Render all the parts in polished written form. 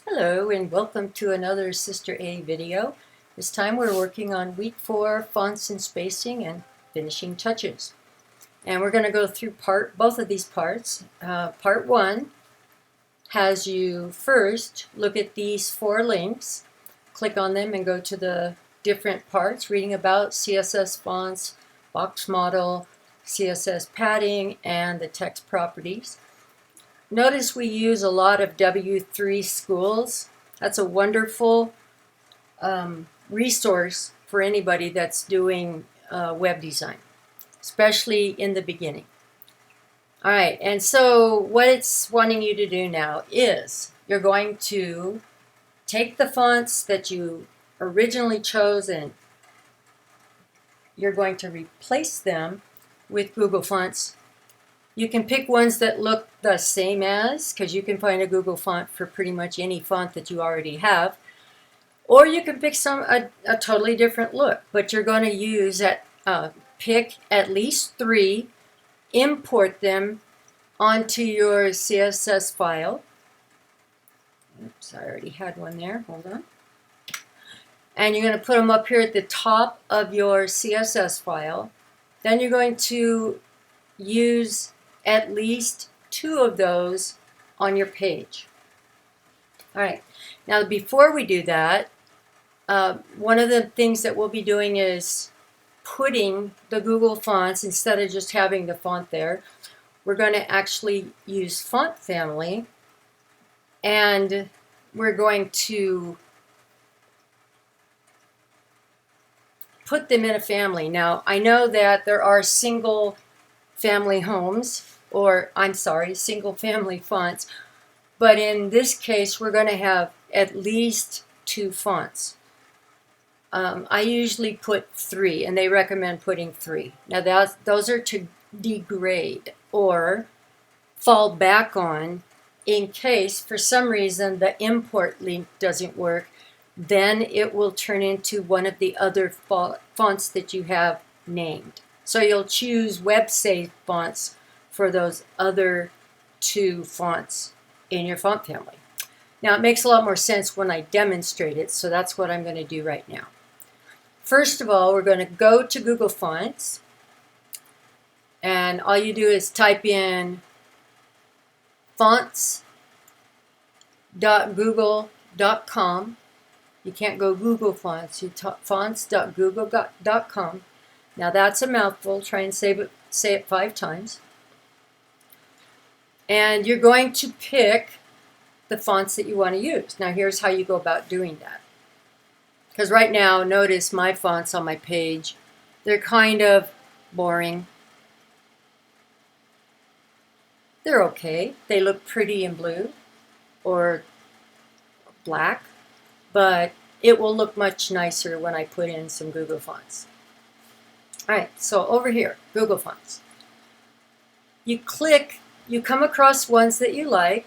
Hello and welcome to another Sister A video. This time we're working on week 4 fonts and spacing and finishing touches. And we're going to go through both of these parts. Part 1 has you first look at these 4 links, click on them and go to the different parts, reading about CSS fonts, box model, CSS padding, and the text properties. Notice we use a lot of W3 schools. That's a wonderful resource for anybody that's doing web design, especially in the beginning. All right, and so what it's wanting you to do now is you're going to take the fonts that you originally chose and you're going to replace them with Google Fonts. You can pick ones that look the same as, because you can find a Google font for pretty much any font that you already have. Or you can pick a totally different look, but you're going to pick at least 3, import them onto your CSS file. Oops, I already had one there, hold on. And you're going to put them up here at the top of your CSS file. Then you're going to use at least 2 of those on your page. All right, now before we do that, one of the things that we'll be doing is putting the Google fonts, instead of just having the font there, we're going to actually use font family, and we're going to put them in a family. Now, I know that there are single family homes, or I'm sorry, single family fonts, but in this case we're going to have at least 2 fonts. I usually put 3, and they recommend putting 3. Now those are to degrade or fall back on in case for some reason the import link doesn't work. Then it will turn into one of the other fonts that you have named. So you'll choose web-safe fonts for those other 2 fonts in your font family. Now it makes a lot more sense when I demonstrate it, so that's what I'm going to do right now. First of all, we're going to go to Google Fonts, and all you do is type in fonts.google.com. You can't go Google Fonts, you fonts.google.com. Now that's a mouthful. Try and say it 5 times. And you're going to pick the fonts that you want to use. Now here's how you go about doing that. Because right now, notice my fonts on my page, they're kind of boring. They're okay. They look pretty in blue or black, but it will look much nicer when I put in some Google Fonts. All right, so over here, Google Fonts. You come across ones that you like,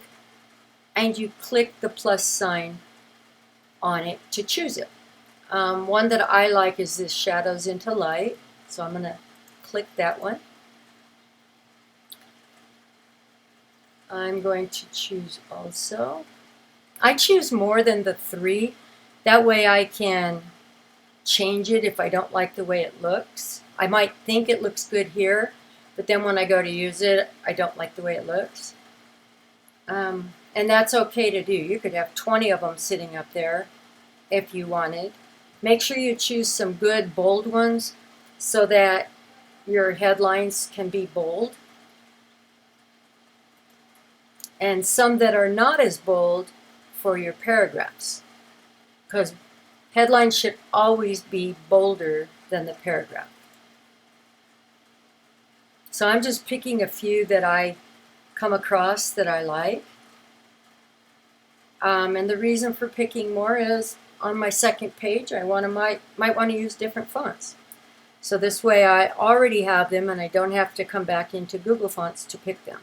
and you click the plus sign on it to choose it. One that I like is this Shadows into Light, so I'm going to click that one. I'm going to choose also. I choose more than the 3. That way I can change it if I don't like the way it looks. I might think it looks good here, but then when I go to use it, I don't like the way it looks. And that's okay to do. You could have 20 of them sitting up there if you wanted. Make sure you choose some good bold ones so that your headlines can be bold. And some that are not as bold for your paragraphs, because headlines should always be bolder than the paragraph. So I'm just picking a few that I come across that I like. And the reason for picking more is on my second page I might want to use different fonts. So this way I already have them and I don't have to come back into Google Fonts to pick them.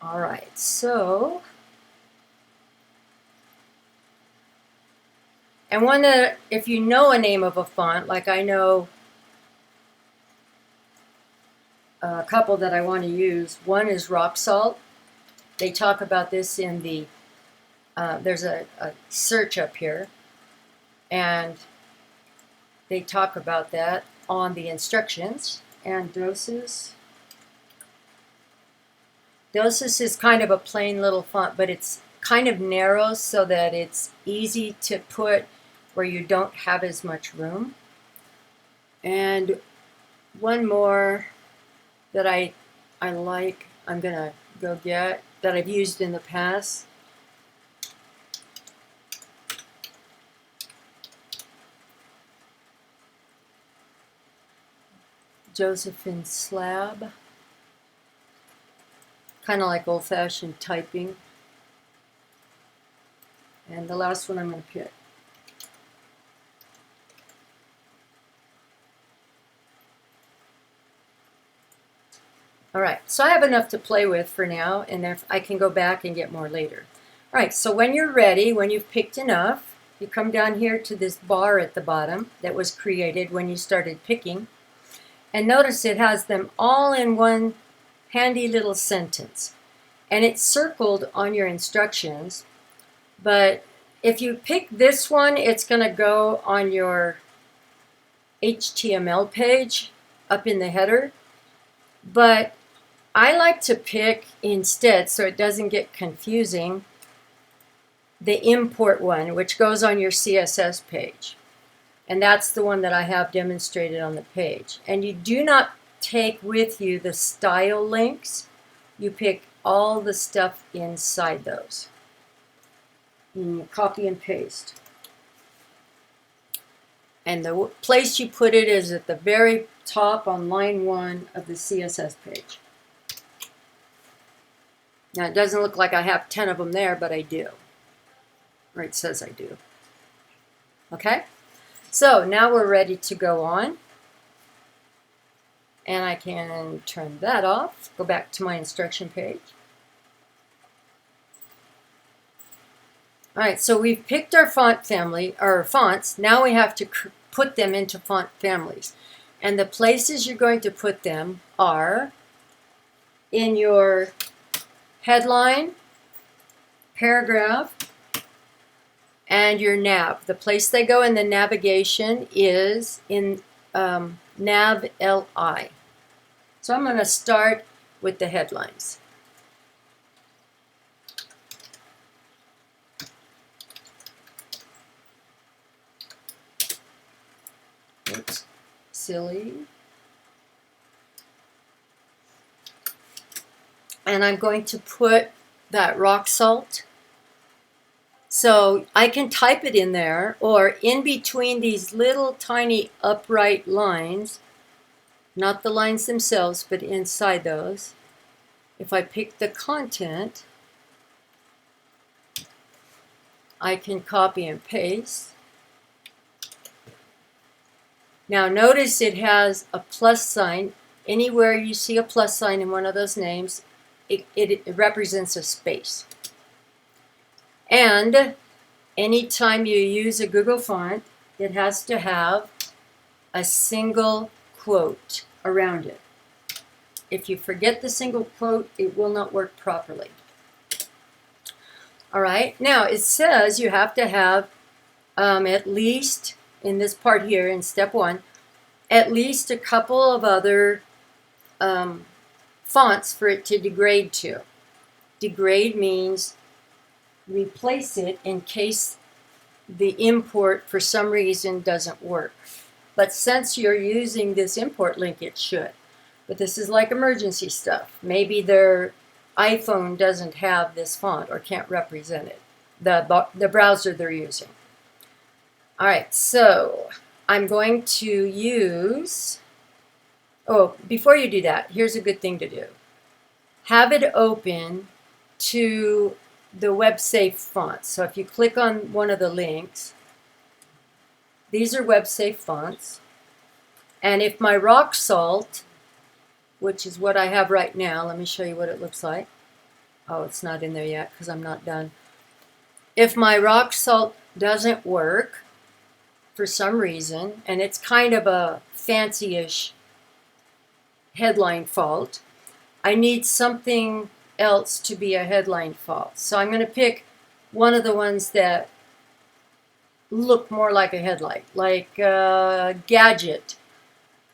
All right, so, and one that, if you know a name of a font, like I know a couple that I want to use. One is rock salt. They talk about this in the, there's a search up here, and they talk about that on the instructions. And doses. Doses is kind of a plain little font, but it's kind of narrow so that it's easy to put where you don't have as much room. And one more that I like, I'm going to go get, that I've used in the past. Josephine Slab. Kind of like old-fashioned typing. And the last one I'm going to pick. All right, so I have enough to play with for now, and if I can go back and get more later. All right, so when you're ready, when you've picked enough, you come down here to this bar at the bottom that was created when you started picking. And notice it has them all in one handy little sentence. And it's circled on your instructions. But if you pick this one, it's going to go on your HTML page up in the header. But I like to pick instead, so it doesn't get confusing, the import one, which goes on your CSS page. And that's the one that I have demonstrated on the page. And you do not take with you the style links. You pick all the stuff inside those. And you copy and paste. And the place you put it is at the very top on line 1 of the CSS page. Now it doesn't look like I have 10 of them there, but I do. Or it says I do. Okay? So now we're ready to go on. And I can turn that off. Go back to my instruction page. All right, so we've picked our font family, our fonts. Now we have to put them into font families. And the places you're going to put them are in your headline, paragraph, and your nav. The place they go in the navigation is in nav LI. So I'm going to start with the headlines. Oops, silly. And I'm going to put that rock salt. So I can type it in there, or in between these little tiny upright lines, not the lines themselves, but inside those. If I pick the content, I can copy and paste. Now notice it has a plus sign. Anywhere you see a plus sign in one of those names, it represents a space. And anytime you use a Google font, it has to have a single quote around it. If you forget the single quote, it will not work properly. All right, now it says you have to have at least, in this part here, in step 1, at least a couple of other fonts for it to degrade to. Degrade means replace it in case the import for some reason doesn't work. But since you're using this import link, it should. But this is like emergency stuff. Maybe their iPhone doesn't have this font or can't represent it, the browser they're using. All right, so I'm going to use, oh, before you do that, here's a good thing to do. Have it open to the web-safe fonts. So if you click on one of the links, these are web-safe fonts. And if my rock salt, which is what I have right now, let me show you what it looks like. Oh, it's not in there yet because I'm not done. If my rock salt doesn't work for some reason, and it's kind of a fancy-ish headline font. I need something else to be a headline font. So I'm going to pick one of the ones that look more like a headline, like gadget.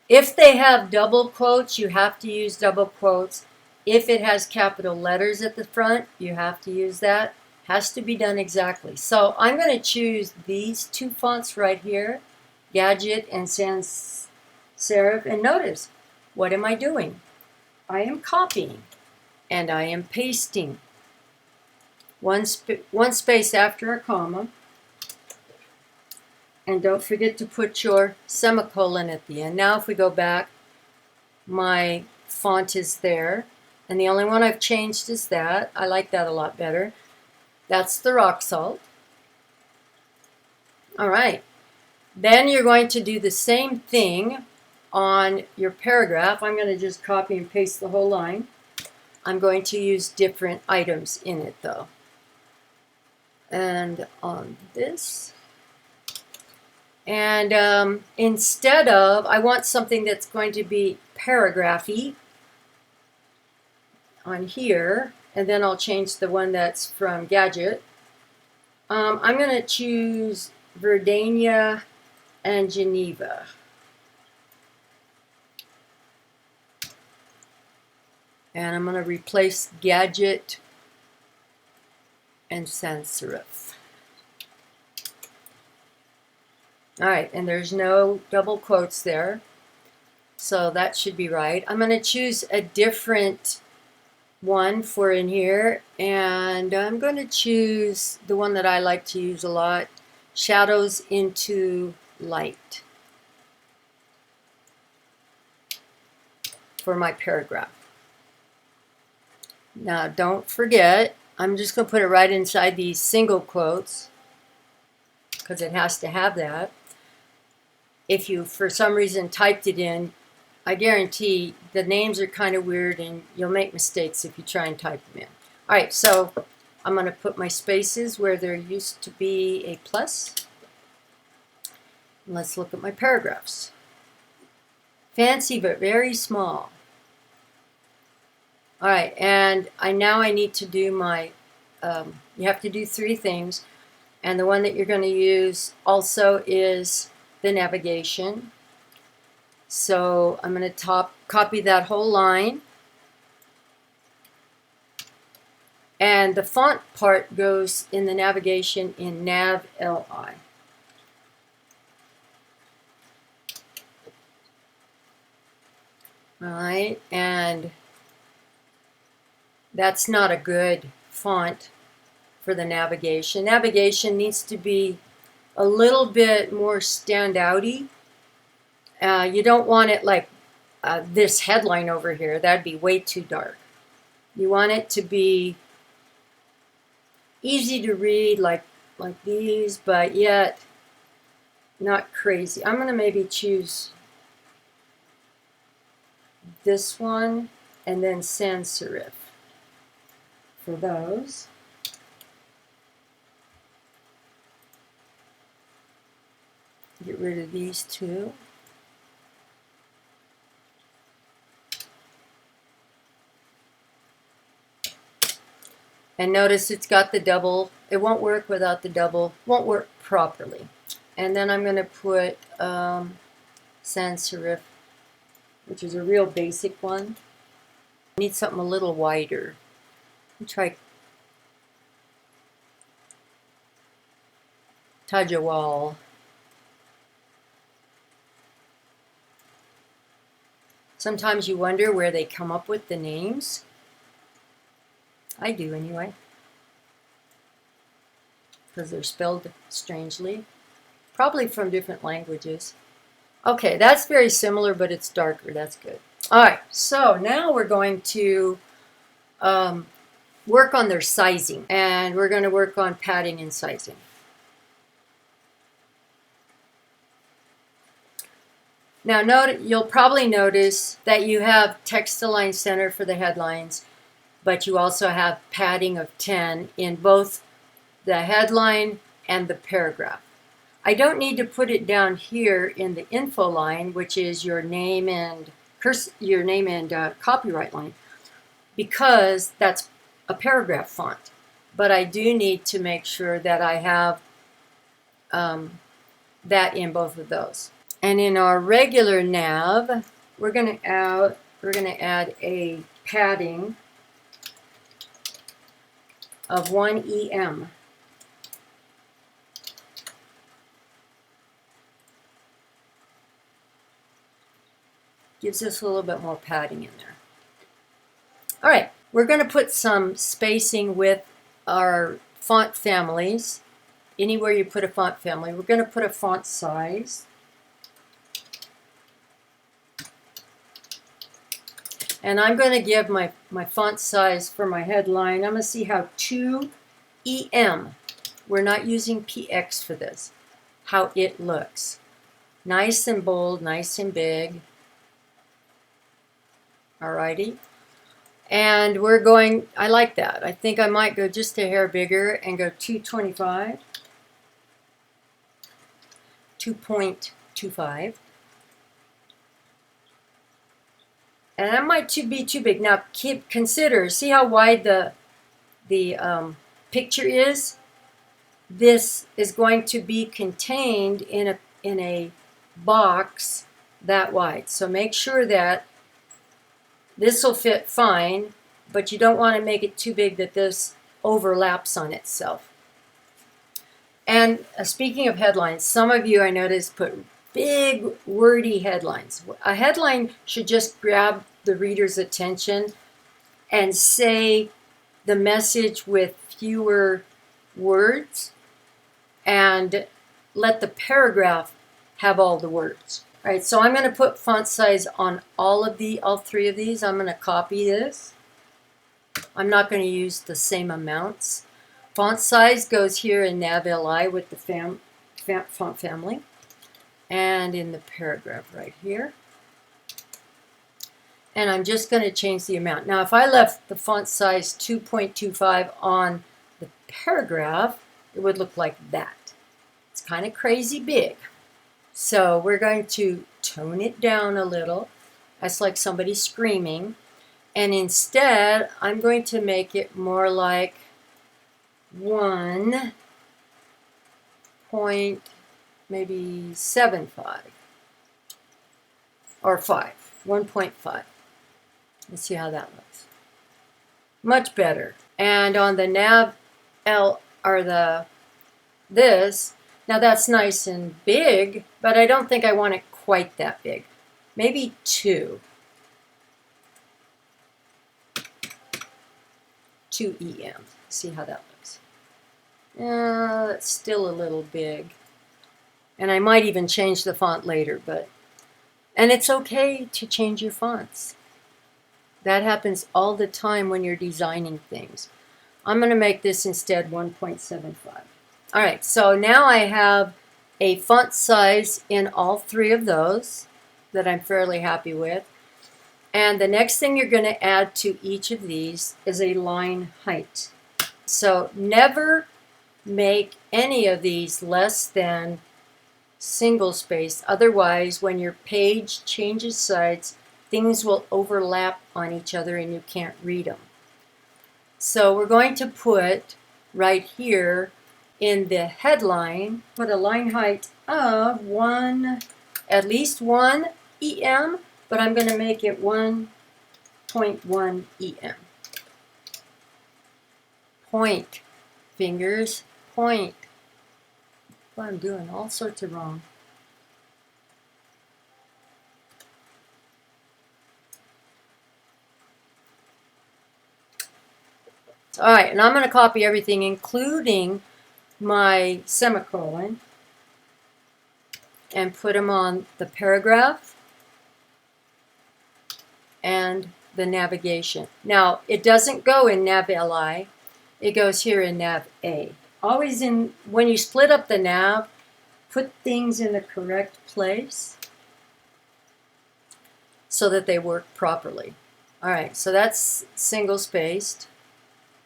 If they have double quotes, you have to use double quotes. If it has capital letters at the front, you have to use that. Has to be done exactly. So I'm going to choose these two fonts right here, Gadget and Sans Serif. And notice, what am I doing? I am copying and I am pasting. One space after a comma. And don't forget to put your semicolon at the end. Now if we go back, my font is there. And the only one I've changed is that. I like that a lot better. That's the rock salt. All right. Then you're going to do the same thing on your paragraph. I'm going to just copy and paste the whole line. I'm going to use different items in it though. And on this. And instead of, I want something that's going to be paragraphy on here, and then I'll change the one that's from Gadget. I'm going to choose Verdania and Geneva. And I'm going to replace Gadget and sans serif. All right, and there's no double quotes there, so that should be right. I'm going to choose a different one for in here, and I'm going to choose the one that I like to use a lot, Shadows into Light, for my paragraph. Now don't forget, I'm just going to put it right inside these single quotes because it has to have that. If you, for some reason, typed it in, I guarantee the names are kind of weird and you'll make mistakes if you try and type them in. All right, so I'm going to put my spaces where there used to be a plus. And let's look at my paragraphs. Fancy but very small. All right, and now I need to do my, you have to do three things. And the one that you're going to use also is the navigation. So I'm going to copy that whole line. And the font part goes in the navigation in Nav LI. All right, and that's not a good font for the navigation. Navigation needs to be a little bit more standouty. You don't want it like this headline over here. That'd be way too dark. You want it to be easy to read, like these, but yet not crazy. I'm going to maybe choose this one and then sans serif for those. Get rid of these two. And notice it's got the double. It won't work without the double. Won't work properly. And then I'm going to put sans serif, which is a real basic one. I need something a little wider. Let me try Tajawal. Sometimes you wonder where they come up with the names. I do anyway, because they're spelled strangely, probably from different languages. Okay, that's very similar, but it's darker. That's good. All right, so now we're going to work on their sizing, and we're going to work on padding and sizing. Now, you'll probably notice that you have text-align center for the headlines, but you also have padding of 10 in both the headline and the paragraph. I don't need to put it down here in the info line, which is your name and your name and copyright line, because that's a paragraph font. But I do need to make sure that I have that in both of those. And in our regular nav, we're going to add a padding of 1 EM. Gives us a little bit more padding in there. All right, we're going to put some spacing with our font families. Anywhere you put a font family, we're going to put a font size. And I'm going to give my font size for my headline. I'm going to see how 2 EM, we're not using PX for this, how it looks. Nice and bold, nice and big. Alrighty. And we're going, I like that. I think I might go just a hair bigger and go 225. 2.25. And that might be too big. Now consider, see how wide the picture is? This is going to be contained in a box that wide. So make sure that this will fit fine, but you don't want to make it too big that this overlaps on itself. And speaking of headlines, some of you I noticed put big wordy headlines. A headline should just grab the reader's attention and say the message with fewer words, and let the paragraph have all the words. All right, so I'm going to put font size on all 3 of these. I'm going to copy this. I'm not going to use the same amounts. Font size goes here in Nav-Li with the font family, and in the paragraph right here. And I'm just going to change the amount. Now, if I left the font size 2.25 on the paragraph, it would look like that. It's kind of crazy big. So we're going to tone it down a little. That's like somebody screaming. And instead, I'm going to make it more like 1.75 or 5, 1.5. Let's see how that looks. Much better. And on the nav L or this, now that's nice and big, but I don't think I want it quite that big. Maybe 2. 2 EM. See how that looks. It's still a little big. And I might even change the font later, and it's okay to change your fonts. That happens all the time when you're designing things. I'm going to make this instead 1.75. All right, so now I have a font size in all 3 of those that I'm fairly happy with. And the next thing you're going to add to each of these is a line height. So never make any of these less than single space. Otherwise, when your page changes sides, things will overlap on each other and you can't read them. So we're going to put right here in the headline, put a line height of at least 1 EM, but I'm going to make it 1.1 EM. Point, fingers, point. Well, I'm doing all sorts of wrong. All right, and I'm going to copy everything, including my semicolon, and put them on the paragraph and the navigation. Now, it doesn't go in Nav-Li. It goes here in Nav-A. Always when you split up the nav, put things in the correct place so that they work properly. All right, so that's single-spaced.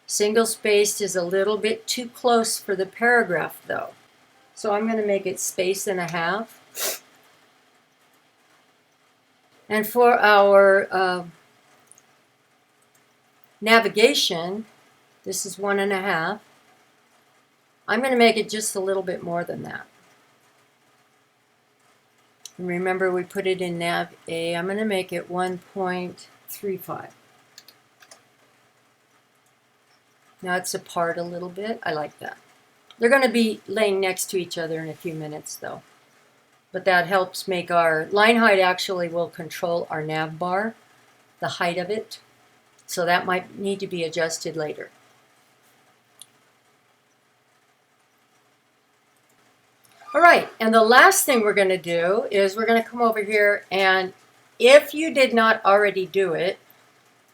Single-spaced is a little bit too close for the paragraph, though. So I'm going to make it 1.5 spaces. And for our navigation, this is 1.5. I'm going to make it just a little bit more than that. And remember, we put it in nav A. I'm going to make it 1.35. Now it's apart a little bit. I like that. They're going to be laying next to each other in a few minutes, though. But that helps make our line height actually will control our nav bar, the height of it. So that might need to be adjusted later. All right, and the last thing we're going to do is we're going to come over here, and if you did not already do it,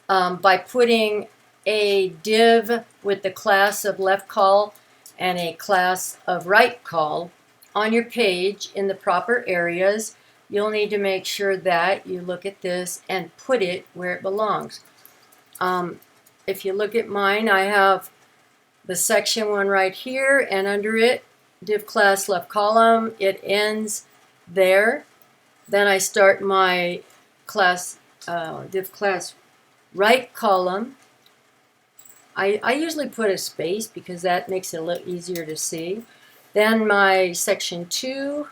by putting a div with the class of left call and a class of right call on your page in the proper areas, you'll need to make sure that you look at this and put it where it belongs. If you look at mine, I have the section 1 right here, and under it, div class left column, it ends there. Then I start my class div class right column. I usually put a space because that makes it a little easier to see. Then my section 2,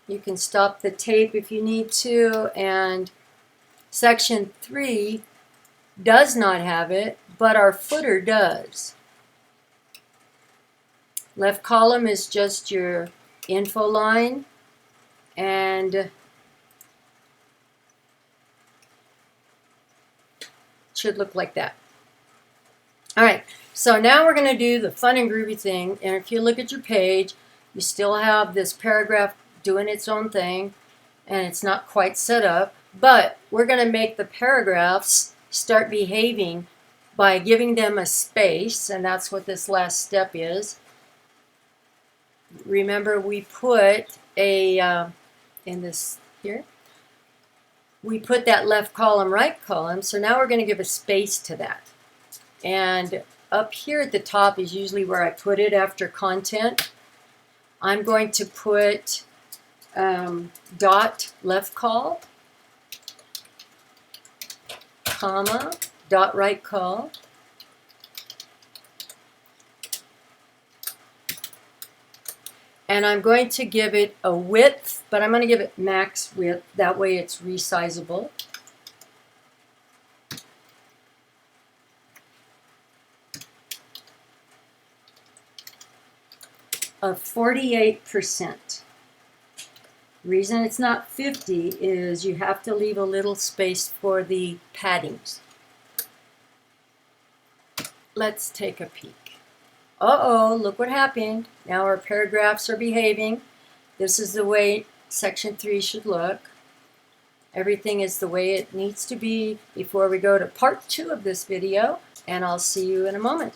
you can stop the tape if you need to, and section 3 does not have it, but our footer does. Left column is just your info line, and should look like that. All right, so now we're going to do the fun and groovy thing, and if you look at your page, you still have this paragraph doing its own thing, and it's not quite set up, but we're going to make the paragraphs start behaving by giving them a space, and that's what this last step is. Remember, we put a, in this here, we put that left column, right column, so now we're going to give a space to that. And up here at the top is usually where I put it after content. I'm going to put dot left call, comma, dot right call, and I'm going to give it a width, but I'm going to give it max width, that way it's resizable. Of 48%. Reason it's not 50 is you have to leave a little space for the paddings. Let's take a peek. Uh-oh, look what happened. Now our paragraphs are behaving. This is the way section 3 should look. Everything is the way it needs to be before we go to part 2 of this video, and I'll see you in a moment.